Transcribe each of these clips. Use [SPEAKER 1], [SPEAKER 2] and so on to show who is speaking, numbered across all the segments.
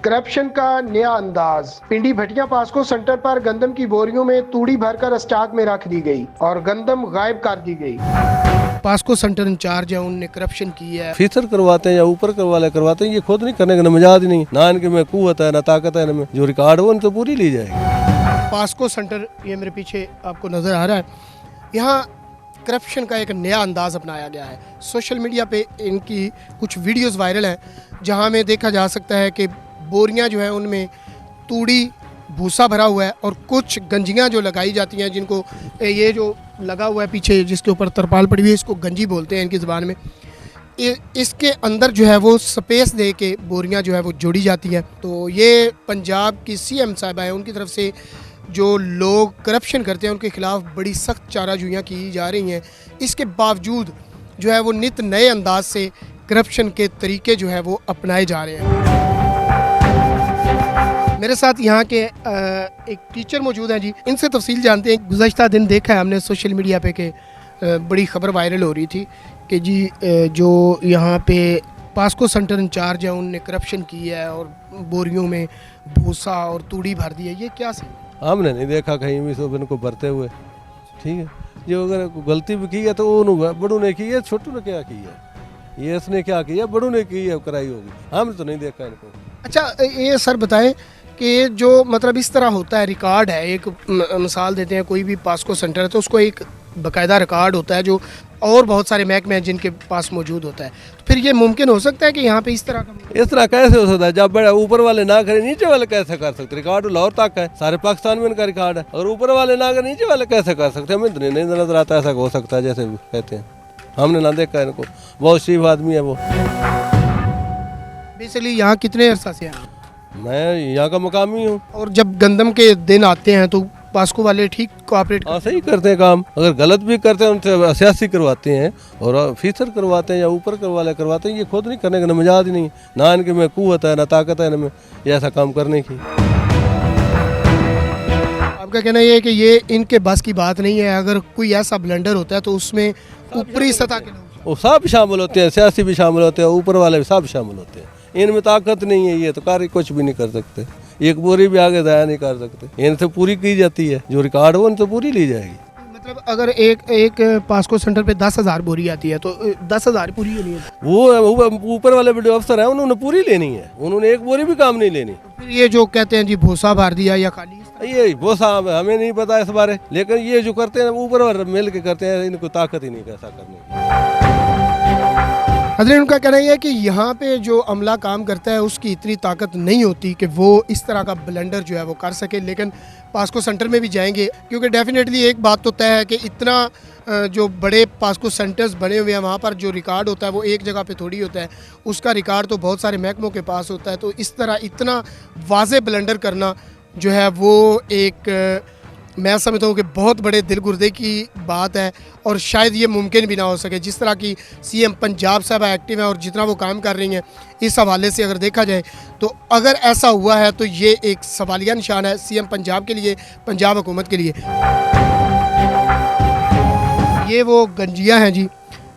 [SPEAKER 1] Corruption का नया अंदाज। पिंडी भटिया पास्को सेंटर पर गंदम की बोरियों में तूड़ी भरकर स्टॉक में रख दी गई और गंदम गायब कर दी गई। पास्को सेंटर इंचार्ज है, उनने करप्शन की है।
[SPEAKER 2] फीसर करवाते हैं या ऊपर करवाते हैं, ये खुद नहीं करने का मजाज नहीं ना, इनके में कुव्वत है ना ताकत है, इनमें जो रिकॉर्ड हो तो पूरी ली जाएगी।
[SPEAKER 1] पास्को सेंटर ये मेरे पीछे आपको नजर आ रहा है, यहाँ करप्शन का एक नया अंदाज अपनाया गया है। सोशल मीडिया पे इनकी कुछ वीडियोस वायरल हैं जहाँ में देखा जा सकता है कि बोरियां जो है उनमें तूड़ी भूसा भरा हुआ है और कुछ गंजियां जो लगाई जाती हैं, जिनको ये जो लगा हुआ है पीछे जिसके ऊपर तरपाल पड़ी हुई है, इसको गंजी बोलते हैं इनकी ज़बान में। इसके अंदर जो है वो स्पेस दे के बोरियां जो है वो जोड़ी जाती हैं। तो ये पंजाब की सीएम साहिबा है, उनकी तरफ से जो लोग करप्शन करते हैं उनके खिलाफ बड़ी सख्त चाराजोइयाँ की जा रही हैं। इसके बावजूद जो है वो नित नए अंदाज से करप्शन के तरीके जो है वो अपनाए जा रहे हैं। मेरे साथ यहाँ के एक टीचर मौजूद हैं जी, इनसे तफसील जानते हैं। गुज़श्ता दिन देखा है हमने सोशल मीडिया पे कि बड़ी ख़बर वायरल हो रही थी कि जी जो यहाँ पे पास्को सेंटर इंचार्ज है उनने करप्शन की है और बोरियों में भूसा और तूड़ी भर दी है। ये क्या सही?
[SPEAKER 2] हमने नहीं देखा कहीं भी सब इनको भरते हुए। ठीक है, जो अगर गलती भी की है तो वो बड़ू ने की है, छोटू ने क्या की है, ये इसने क्या किया, बड़ू ने की है कराई होगी, हमने तो नहीं देखा इनको।
[SPEAKER 1] अच्छा, ये सर बताएं कि जो मतलब इस तरह होता है, रिकॉर्ड है, एक मिसाल देते हैं, कोई भी पास्को सेंटर है तो उसको एक बाकायदा रिकॉर्ड होता है जो और बहुत सारे महकमे हैं जिनके पास मौजूद होता है। तो फिर ये मुमकिन हो सकता है कि यहाँ पे इस तरह
[SPEAKER 2] कैसे हो सकता है? जब बड़ा ऊपर वाले ना करे नीचे वाले कैसे कर सकते? रिकॉर्ड लाहौर तक है, सारे पाकिस्तान में इनका रिकॉर्ड है, और ऊपर वाले ना करे नीचे वाले कैसे कर सकते? हमें तो नहीं नजर आता ऐसा हो सकता है जैसे कहते हैं, हमने ना देखा इनको। बहुत शरीफ आदमी है वो।
[SPEAKER 1] बेसिकली यहाँ कितने अर्सा से हैं?
[SPEAKER 2] मैं यहाँ का मकामी हूँ।
[SPEAKER 1] और जब गंदम के दिन आते हैं तो पास्को वाले ठीक कोऑपरेट
[SPEAKER 2] सही करते हैं काम, अगर गलत भी करते हैं उनसे सियासी करवाते हैं और फीसर करवाते हैं या ऊपर करवाते हैं, ये खुद नहीं करने का मजाज नहीं ना, इनके में कुव्वत है ना ताकत है इनमें ये ऐसा काम करने की।
[SPEAKER 1] आपका कहना ये है कि ये इनके बस की बात नहीं है, अगर कोई ऐसा ब्लंडर होता है तो उसमें ऊपरी सतह के लोग
[SPEAKER 2] वो सब शामिल होते हैं, सियासी भी शामिल होते हैं, ऊपर वाले भी सब शामिल होते हैं। इनमें ताकत नहीं है, ये तो कार्य कुछ भी नहीं कर सकते, एक बोरी भी आगे जाया नहीं कर सकते। इनसे पूरी की जाती है, जो रिकॉर्ड हो उनसे पूरी ली जाएगी।
[SPEAKER 1] मतलब अगर एक पास्को सेंटर पे 10,000 बोरी आती है तो 10,000 पूरी नहीं है।
[SPEAKER 2] वो ऊपर वाले वीडियो अफसर हैं, उन्होंने पूरी लेनी है, उन्होंने एक बोरी भी काम नहीं लेनी।
[SPEAKER 1] तो फिर ये जो कहते हैं जी भूसा भर दिया या खाली,
[SPEAKER 2] ये भूसा हमें नहीं पता इस बारे, लेकिन ये जो करते हैं ऊपर वाले मिल के करते हैं, इनको ताकत ही नहीं कैसा करने की।
[SPEAKER 1] हज़रत उनका कहना यह है कि यहाँ पे जो अमला काम करता है उसकी इतनी ताकत नहीं होती कि वो इस तरह का ब्लंडर जो है वो कर सके। लेकिन पास्को सेंटर में भी जाएंगे क्योंकि डेफिनेटली एक बात तो तय है कि इतना जो बड़े पास्को सेंटर्स बने हुए हैं वहाँ पर जो रिकॉर्ड होता है वो एक जगह पे थोड़ी होता है, उसका रिकॉर्ड तो बहुत सारे महकमों के पास होता है। तो इस तरह इतना वाज़े ब्लंडर करना जो है वो एक मैं समझता हूँ कि बहुत बड़े दिल गुर्दे की बात है और शायद ये मुमकिन भी ना हो सके। जिस तरह की सीएम पंजाब साहब एक्टिव हैं और जितना वो काम कर रही हैं, इस हवाले से अगर देखा जाए तो अगर ऐसा हुआ है तो ये एक सवालिया निशान है सीएम पंजाब के लिए, पंजाब हुकूमत के लिए। ये वो गंजियाँ हैं जी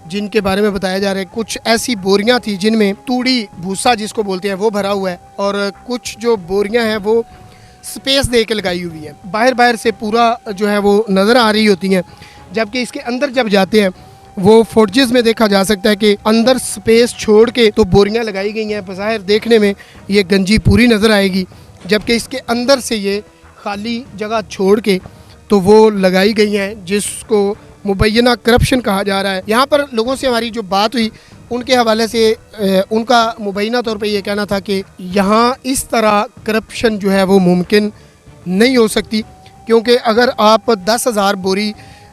[SPEAKER 1] जिनके बारे में बताया जा रहा है। कुछ ऐसी बोरियाँ थी जिनमें तूड़ी भूसा जिसको बोलते हैं वो भरा हुआ है और कुछ जो बोरियाँ हैं वो स्पेस दे के लगाई हुई है, बाहर से पूरा जो है वो नज़र आ रही होती हैं। जबकि इसके अंदर जब जाते हैं वो फुटेज में देखा जा सकता है कि अंदर स्पेस छोड़ के तो बोरियां लगाई गई हैं। बाहर देखने में ये गंजी पूरी नज़र आएगी, जबकि इसके अंदर से ये खाली जगह छोड़ के तो वो लगाई गई हैं, जिसको मुबैना करप्शन कहा जा रहा है। यहाँ पर लोगों से हमारी जो बात हुई उनके हवाले से उनका मुबैना तौर पे ये कहना था कि यहाँ इस तरह करप्शन जो है वो मुमकिन नहीं हो सकती, क्योंकि अगर आप 10,000 बोरी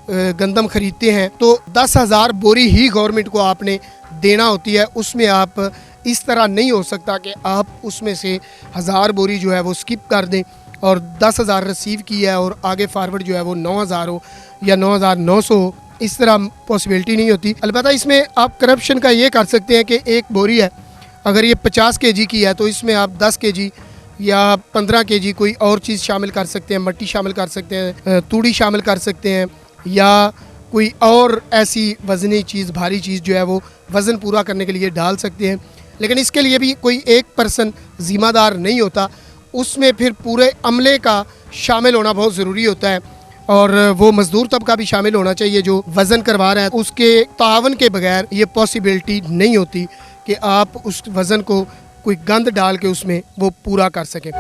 [SPEAKER 1] गंदम ख़रीदते हैं तो 10,000 बोरी ही गवर्नमेंट को आपने देना होती है। उसमें आप इस तरह नहीं हो सकता कि आप उसमें से 1,000 बोरी जो है वो स्किप कर दें और 10,000 रिसीव किया है और आगे फारवर्ड जो है वो 9,000 हो या 9,900 हो। इस तरह पॉसिबिलिटी नहीं होती। अलबत्ता इसमें आप करप्शन का ये कर सकते हैं कि एक बोरी है, अगर ये 50 kg की है तो इसमें आप 10 kg या 15 kg कोई और चीज़ शामिल कर सकते हैं, मट्टी शामिल कर सकते हैं, तूड़ी शामिल कर सकते हैं, या कोई और ऐसी वज़नी चीज़, भारी चीज़ जो है वो वज़न पूरा करने के लिए डाल सकते हैं। लेकिन इसके लिए भी कोई एक पर्सन जिम्मेदार नहीं होता, उसमें फिर पूरे अमले का शामिल होना बहुत ज़रूरी होता है। और वो मज़दूर तबका भी शामिल होना चाहिए जो वज़न करवा रहा है। उसके तावन के बगैर ये पॉसिबिलिटी नहीं होती कि आप उस वज़न को कोई गंद डाल के उसमें वो पूरा कर सकें।